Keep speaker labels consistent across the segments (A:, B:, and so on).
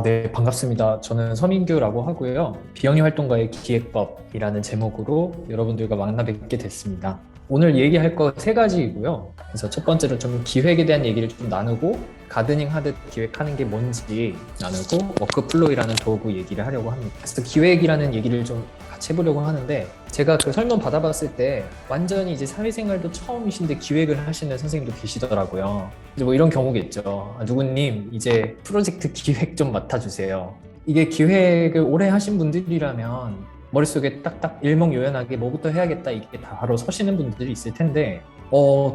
A: 네, 반갑습니다. 저는 서민규라고 하고요. 비영리 활동가의 기획법이라는 제목으로 여러분들과 만나 뵙게 됐습니다. 오늘 얘기할 거 세 가지이고요. 그래서 첫 번째로 좀 기획에 대한 얘기를 좀 나누고, 가드닝 하듯 기획하는 게 뭔지 나누고, 워크플로우라는 도구 얘기를 하려고 합니다. 그래서 기획이라는 얘기를 좀 같이 해보려고 하는데, 제가 그 설문 받아봤을 때 완전히 이제 사회생활도 처음이신데 기획을 하시는 선생님도 계시더라고요. 이제 뭐 이런 경우겠죠. 누구님 이제 프로젝트 기획 좀 맡아주세요. 이게 기획을 오래 하신 분들이라면 머릿속에 딱딱 일목요연하게 뭐부터 해야겠다 이게 다 바로 서시는 분들이 있을 텐데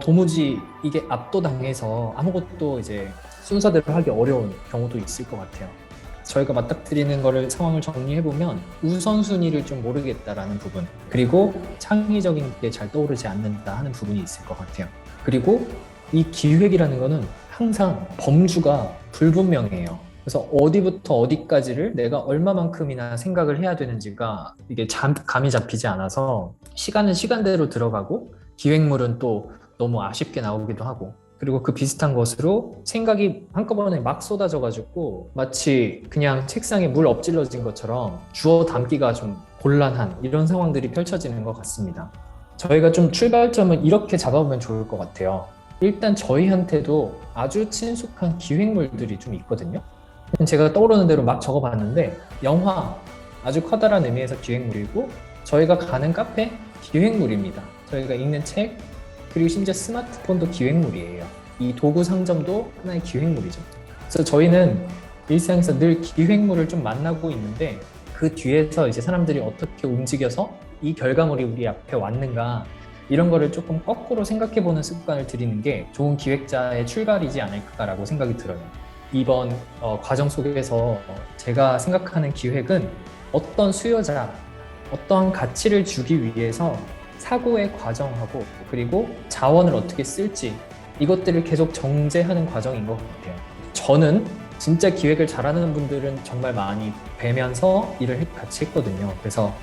A: 도무지 이게 압도당해서 아무것도 이제 순서대로 하기 어려운 경우도 있을 것 같아요. 저희가 맞닥뜨리는 거를 상황을 정리해보면 우선순위를 좀 모르겠다라는 부분, 그리고 창의적인 게 잘 떠오르지 않는다 하는 부분이 있을 것 같아요. 그리고 이 기획이라는 거는 항상 범주가 불분명해요. 그래서 어디부터 어디까지를 내가 얼마만큼이나 생각을 해야 되는지가 이게 감이 잡히지 않아서 시간은 시간대로 들어가고 기획물은 또 너무 아쉽게 나오기도 하고, 그리고 그 비슷한 것으로 생각이 한꺼번에 막 쏟아져가지고 마치 그냥 책상에 물 엎질러진 것처럼 주워 담기가 좀 곤란한 이런 상황들이 펼쳐지는 것 같습니다. 저희가 좀 출발점을 이렇게 잡아보면 좋을 것 같아요. 일단 저희한테도 아주 친숙한 기획물들이 좀 있거든요. 제가 떠오르는 대로 막 적어봤는데, 영화 아주 커다란 의미에서 기획물이고, 저희가 가는 카페 기획물입니다. 저희가 읽는 책, 그리고 심지어 스마트폰도 기획물이에요. 이 도구 상점도 하나의 기획물이죠. 그래서 저희는 일상에서 늘 기획물을 좀 만나고 있는데, 그 뒤에서 이제 사람들이 어떻게 움직여서 이 결과물이 우리 앞에 왔는가, 이런 거를 조금 거꾸로 생각해보는 습관을 들이는 게 좋은 기획자의 출발이지 않을까라고 생각이 들어요. 이번 과정 속에서 제가 생각하는 기획은 어떤 수요자, 어떤 가치를 주기 위해서 사고의 과정하고, 그리고 자원을 어떻게 쓸지, 이것들을 계속 정제하는 과정인 것 같아요. 저는 진짜 기획을 잘하는 분들은 정말 많이 뵈면서 일을 같이 했거든요. 그래서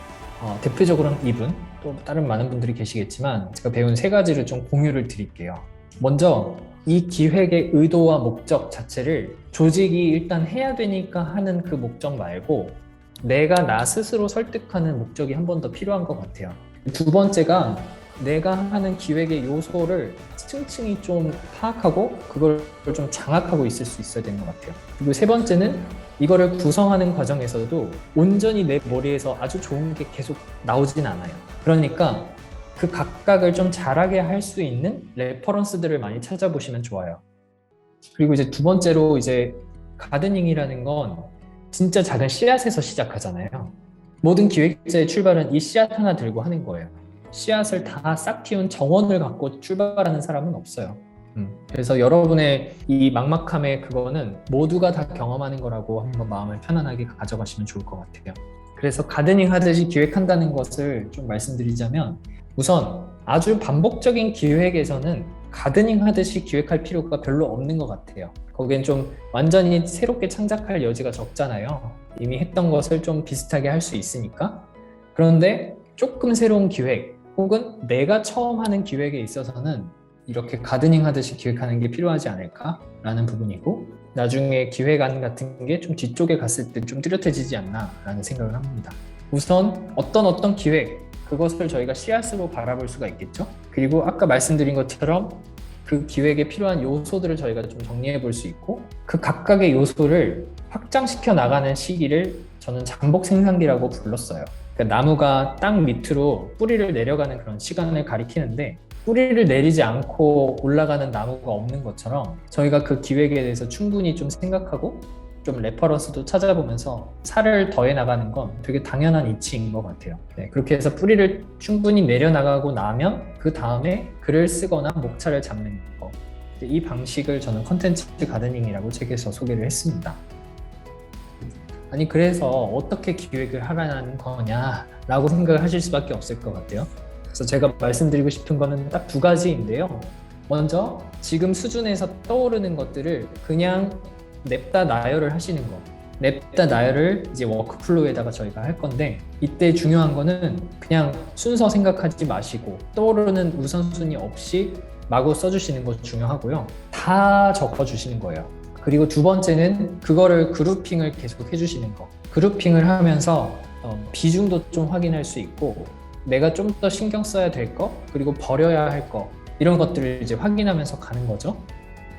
A: 대표적으로는 이분, 또 다른 많은 분들이 계시겠지만 제가 배운 세 가지를 좀 공유를 드릴게요. 먼저 이 기획의 의도와 목적 자체를 조직이 일단 해야 되니까 하는 그 목적 말고 내가 나 스스로 설득하는 목적이 한 번 더 필요한 것 같아요. 두 번째가 내가 하는 기획의 요소를 층층이 좀 파악하고 그걸 좀 장악하고 있을 수 있어야 되는 것 같아요. 그리고 세 번째는 이거를 구성하는 과정에서도 온전히 내 머리에서 아주 좋은 게 계속 나오진 않아요. 그러니까 그 각각을 좀 잘하게 할 수 있는 레퍼런스들을 많이 찾아보시면 좋아요. 그리고 이제 두 번째로 이제 가드닝이라는 건 진짜 작은 씨앗에서 시작하잖아요. 모든 기획자의 출발은 이 씨앗 하나 들고 하는 거예요. 씨앗을 다 싹 틔운 정원을 갖고 출발하는 사람은 없어요. 그래서 여러분의 이 막막함의 그거는 모두가 다 경험하는 거라고 한번 마음을 편안하게 가져가시면 좋을 것 같아요. 그래서 가드닝 하듯이 기획한다는 것을 좀 말씀드리자면, 우선 아주 반복적인 기획에서는 가드닝 하듯이 기획할 필요가 별로 없는 것 같아요. 거기엔 좀 완전히 새롭게 창작할 여지가 적잖아요. 이미 했던 것을 좀 비슷하게 할 수 있으니까. 그런데 조금 새로운 기획, 혹은 내가 처음 하는 기획에 있어서는 이렇게 가드닝 하듯이 기획하는 게 필요하지 않을까라는 부분이고, 나중에 기획안 같은 게 좀 뒤쪽에 갔을 때 좀 뚜렷해지지 않나라는 생각을 합니다. 우선 어떤 기획, 그것을 저희가 씨앗으로 바라볼 수가 있겠죠. 그리고 아까 말씀드린 것처럼 그 기획에 필요한 요소들을 저희가 좀 정리해 볼 수 있고, 그 각각의 요소를 확장시켜 나가는 시기를 저는 잠복 생산기라고 불렀어요. 그러니까 나무가 땅 밑으로 뿌리를 내려가는 그런 시간을 가리키는데, 뿌리를 내리지 않고 올라가는 나무가 없는 것처럼 저희가 그 기획에 대해서 충분히 좀 생각하고 좀 레퍼런스도 찾아보면서 살을 더해 나가는 건 되게 당연한 이치인 것 같아요. 네, 그렇게 해서 뿌리를 충분히 내려나가고 나면 그 다음에 글을 쓰거나 목차를 잡는 거, 이 방식을 저는 컨텐츠 가드닝이라고 책에서 소개를 했습니다. 아니, 그래서 어떻게 기획을 하라는 거냐라고 생각을 하실 수밖에 없을 것 같아요. 그래서 제가 말씀드리고 싶은 거는 딱 두 가지인데요. 먼저 지금 수준에서 떠오르는 것들을 그냥 냅다 나열을 하시는 거. 냅다 나열을 이제 워크플로우에다가 저희가 할 건데, 이때 중요한 거는 그냥 순서 생각하지 마시고 떠오르는 우선순위 없이 마구 써주시는 거 중요하고요. 다 적어주시는 거예요. 그리고 두 번째는 그거를 그룹핑을 계속 해주시는 거. 그룹핑을 하면서 비중도 좀 확인할 수 있고 내가 좀 더 신경 써야 될 거, 그리고 버려야 할 거, 이런 것들을 이제 확인하면서 가는 거죠.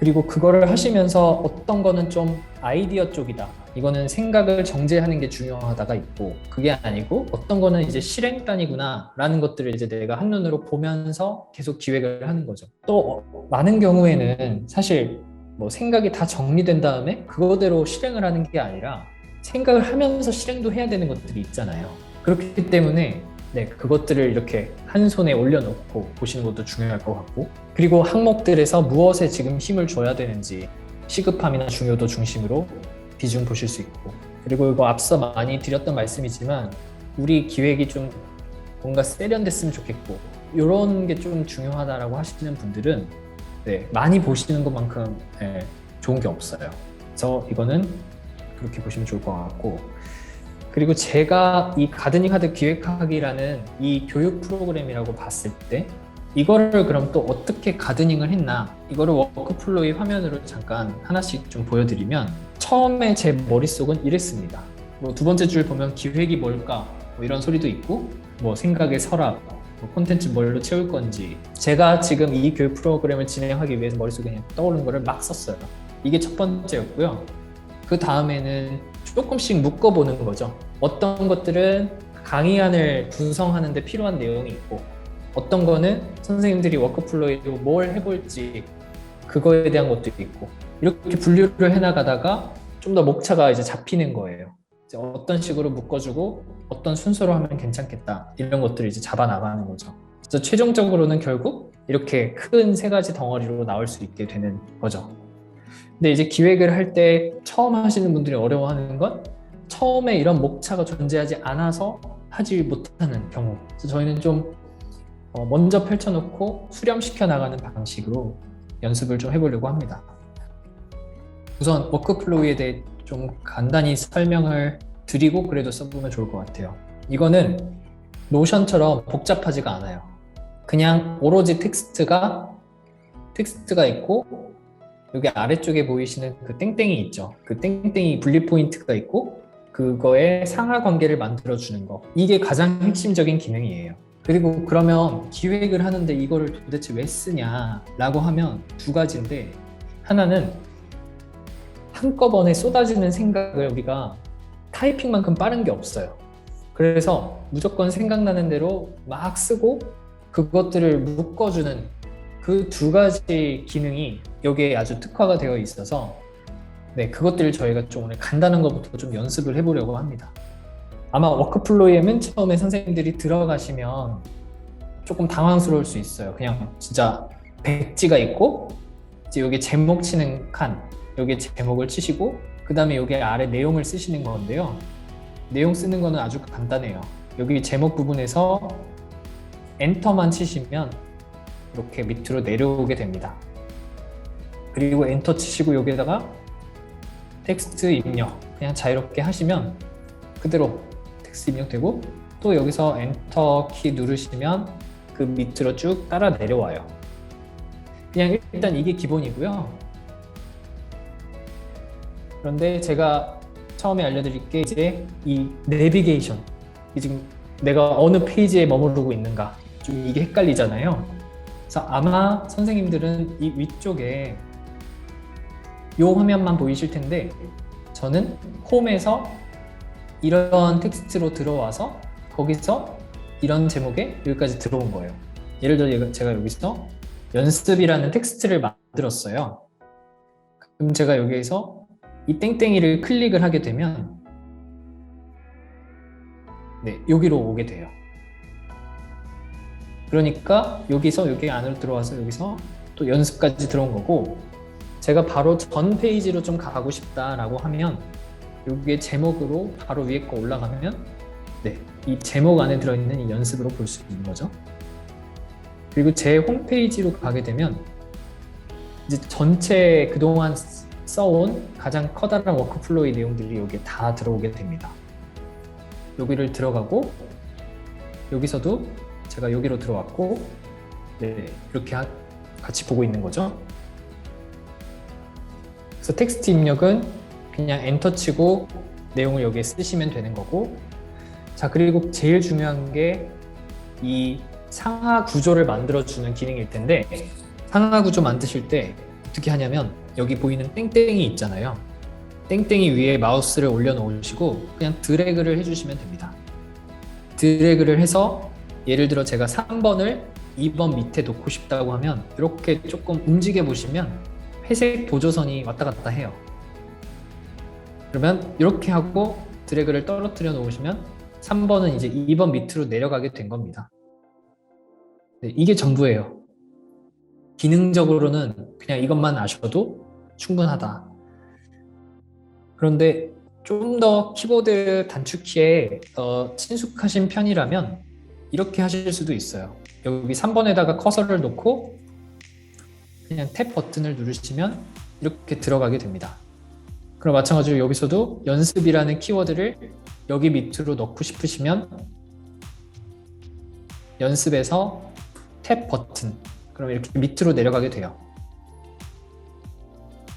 A: 그리고 그거를 하시면서 어떤 거는 좀 아이디어 쪽이다, 이거는 생각을 정제하는 게 중요하다가 있고, 그게 아니고 어떤 거는 이제 실행단이구나 라는 것들을 이제 내가 한눈으로 보면서 계속 기획을 하는 거죠. 또 많은 경우에는 사실 뭐 생각이 다 정리된 다음에 그거대로 실행을 하는 게 아니라 생각을 하면서 실행도 해야 되는 것들이 있잖아요. 그렇기 때문에 네, 그것들을 이렇게 한 손에 올려놓고 보시는 것도 중요할 것 같고, 그리고 항목들에서 무엇에 지금 힘을 줘야 되는지 시급함이나 중요도 중심으로 비중 보실 수 있고, 그리고 이거 앞서 많이 드렸던 말씀이지만 우리 기획이 좀 뭔가 세련됐으면 좋겠고 이런 게 좀 중요하다라고 하시는 분들은 네, 많이 보시는 것만큼 네, 좋은 게 없어요. 그래서 이거는 그렇게 보시면 좋을 것 같고, 그리고 제가 이 가드닝 하드 기획하기라는 이 교육 프로그램이라고 봤을 때 이거를 그럼 또 어떻게 가드닝을 했나, 이거를 워크플로우의 화면으로 잠깐 하나씩 좀 보여드리면, 처음에 제 머릿속은 이랬습니다. 뭐 두 번째 줄 보면 기획이 뭘까 뭐 이런 소리도 있고, 뭐 생각의 서랍, 뭐 콘텐츠 뭘로 채울 건지, 제가 지금 이 교육 프로그램을 진행하기 위해서 머릿속에 그냥 떠오른 거를 막 썼어요. 이게 첫 번째였고요. 그 다음에는 조금씩 묶어보는 거죠. 어떤 것들은 강의안을 구성하는 데 필요한 내용이 있고, 어떤 거는 선생님들이 워크플로우로 뭘 해볼지 그거에 대한 것도 있고, 이렇게 분류를 해나가다가 좀 더 목차가 이제 잡히는 거예요. 이제 어떤 식으로 묶어주고 어떤 순서로 하면 괜찮겠다, 이런 것들을 이제 잡아 나가는 거죠. 그래서 최종적으로는 결국 이렇게 큰 세 가지 덩어리로 나올 수 있게 되는 거죠. 근데 이제 기획을 할 때 처음 하시는 분들이 어려워하는 건 처음에 이런 목차가 존재하지 않아서 하지 못하는 경우. 그래서 저희는 좀 먼저 펼쳐놓고 수렴시켜 나가는 방식으로 연습을 좀 해보려고 합니다. 우선 워크플로우에 대해 좀 간단히 설명을 드리고 그래도 써보면 좋을 것 같아요. 이거는 노션처럼 복잡하지가 않아요. 그냥 오로지 텍스트가 있고, 여기 아래쪽에 보이시는 그 땡땡이 있죠. 그 땡땡이 분리 포인트가 있고, 그거에 상하 관계를 만들어주는 거. 이게 가장 핵심적인 기능이에요. 그리고 그러면 기획을 하는데 이거를 도대체 왜 쓰냐라고 하면 두 가지인데, 하나는 한꺼번에 쏟아지는 생각을 우리가 타이핑만큼 빠른 게 없어요. 그래서 무조건 생각나는 대로 막 쓰고 그것들을 묶어주는 그 두 가지 기능이 여기에 아주 특화가 되어 있어서 네, 그것들을 저희가 좀 오늘 간단한 것부터 좀 연습을 해보려고 합니다. 아마 워크플로우에 맨 처음에 선생님들이 들어가시면 조금 당황스러울 수 있어요. 그냥 진짜 백지가 있고 이제 여기 제목 치는 칸, 여기 제목을 치시고 그 다음에 여기 아래 내용을 쓰시는 건데요. 내용 쓰는 거는 아주 간단해요. 여기 제목 부분에서 엔터만 치시면 이렇게 밑으로 내려오게 됩니다. 그리고 엔터 치시고 여기에다가 텍스트 입력 그냥 자유롭게 하시면 그대로 텍스트 입력되고, 또 여기서 엔터 키 누르시면 그 밑으로 쭉 따라 내려와요. 그냥 일단 이게 기본이고요. 그런데 제가 처음에 알려드릴 게 이제 이 내비게이션, 지금 내가 어느 페이지에 머무르고 있는가, 좀 이게 헷갈리잖아요. 그래서 아마 선생님들은 이 위쪽에 이 화면만 보이실 텐데, 저는 홈에서 이런 텍스트로 들어와서 거기서 이런 제목에 여기까지 들어온 거예요. 예를 들어 제가 여기서 연습이라는 텍스트를 만들었어요. 그럼 제가 여기에서 이 땡땡이를 클릭을 하게 되면 네, 여기로 오게 돼요. 그러니까 여기서 여기 안으로 들어와서 여기서 또 연습까지 들어온 거고, 제가 바로 전 페이지로 좀 가고 싶다라고 하면 여기에 제목으로 바로 위에 거 올라가면 네, 이 제목 안에 들어있는 이 연습으로 볼 수 있는 거죠. 그리고 제 홈페이지로 가게 되면 이제 전체 그동안 써온 가장 커다란 워크플로우의 내용들이 여기에 다 들어오게 됩니다. 여기를 들어가고 여기서도 제가 여기로 들어왔고 네, 이렇게 같이 보고 있는 거죠. 그래서 텍스트 입력은 그냥 엔터 치고 내용을 여기에 쓰시면 되는 거고, 자, 그리고 제일 중요한 게 이 상하 구조를 만들어주는 기능일 텐데, 상하 구조 만드실 때 어떻게 하냐면 여기 보이는 땡땡이 있잖아요. 땡땡이 위에 마우스를 올려놓으시고 그냥 드래그를 해주시면 됩니다. 드래그를 해서 예를 들어 제가 3번을 2번 밑에 놓고 싶다고 하면 이렇게 조금 움직여 보시면 회색 보조선이 왔다 갔다 해요. 그러면 이렇게 하고 드래그를 떨어뜨려 놓으시면 3번은 이제 2번 밑으로 내려가게 된 겁니다. 네, 이게 전부예요. 기능적으로는 그냥 이것만 아셔도 충분하다. 그런데 좀 더 키보드 단축키에 친숙하신 편이라면 이렇게 하실 수도 있어요. 여기 3번에다가 커서를 놓고 그냥 탭 버튼을 누르시면 이렇게 들어가게 됩니다. 그럼 마찬가지로 여기서도 연습이라는 키워드를 여기 밑으로 넣고 싶으시면 연습에서 탭 버튼, 그럼 이렇게 밑으로 내려가게 돼요.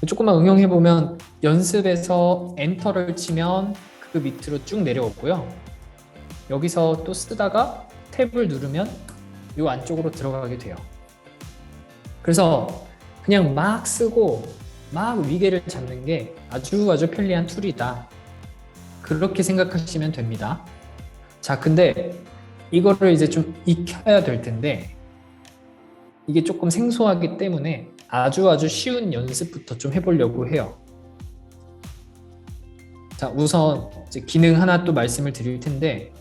A: 조금만 응용해보면 연습에서 엔터를 치면 그 밑으로 쭉 내려오고요. 여기서 또 쓰다가 탭을 누르면 이 안쪽으로 들어가게 돼요. 그래서 그냥 막 쓰고 막 위계를 잡는 게 아주 편리한 툴이다. 그렇게 생각하시면 됩니다. 자, 근데 이거를 이제 좀 익혀야 될 텐데 이게 조금 생소하기 때문에 아주 쉬운 연습부터 좀 해보려고 해요. 자, 우선 이제 기능 하나 또 말씀을 드릴 텐데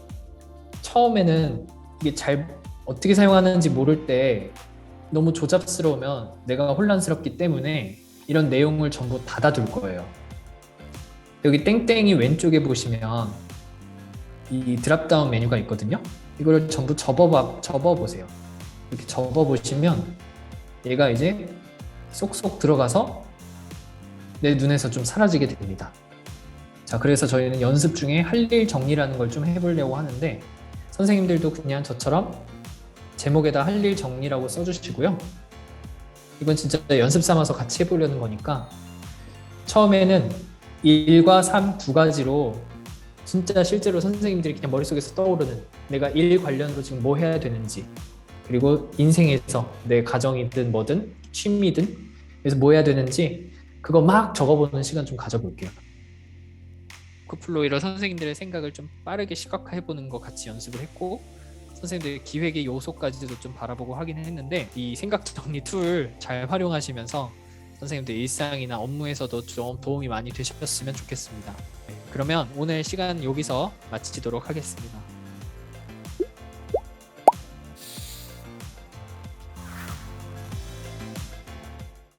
A: 처음에는 이게 잘 어떻게 사용하는지 모를 때 너무 조잡스러우면 내가 혼란스럽기 때문에 이런 내용을 전부 닫아둘 거예요. 여기 땡땡이 왼쪽에 보시면 이 드랍다운 메뉴가 있거든요. 이거를 전부 접어보세요. 이렇게 접어보시면 얘가 이제 쏙쏙 들어가서 내 눈에서 좀 사라지게 됩니다. 자, 그래서 저희는 연습 중에 할 일 정리라는 걸 좀 해보려고 하는데 선생님들도 그냥 저처럼 제목에다 할 일 정리라고 써주시고요. 이건 진짜 연습 삼아서 같이 해보려는 거니까 처음에는 1과 3 두 가지로 진짜 실제로 선생님들이 그냥 머릿속에서 떠오르는 내가 일 관련으로 지금 뭐 해야 되는지, 그리고 인생에서 내 가정이든 뭐든 취미든 그래서 뭐 해야 되는지 그거 막 적어보는 시간 좀 가져볼게요. 워크플로이로 선생님들의 생각을 좀 빠르게 시각화해보는 거 같이 연습을 했고 선생님들의 기획의 요소까지도 좀 바라보고 하긴 했는데 이 생각 정리 툴 잘 활용하시면서 선생님들 일상이나 업무에서도 좀 도움이 많이 되셨으면 좋겠습니다. 그러면 오늘 시간 여기서 마치도록 하겠습니다.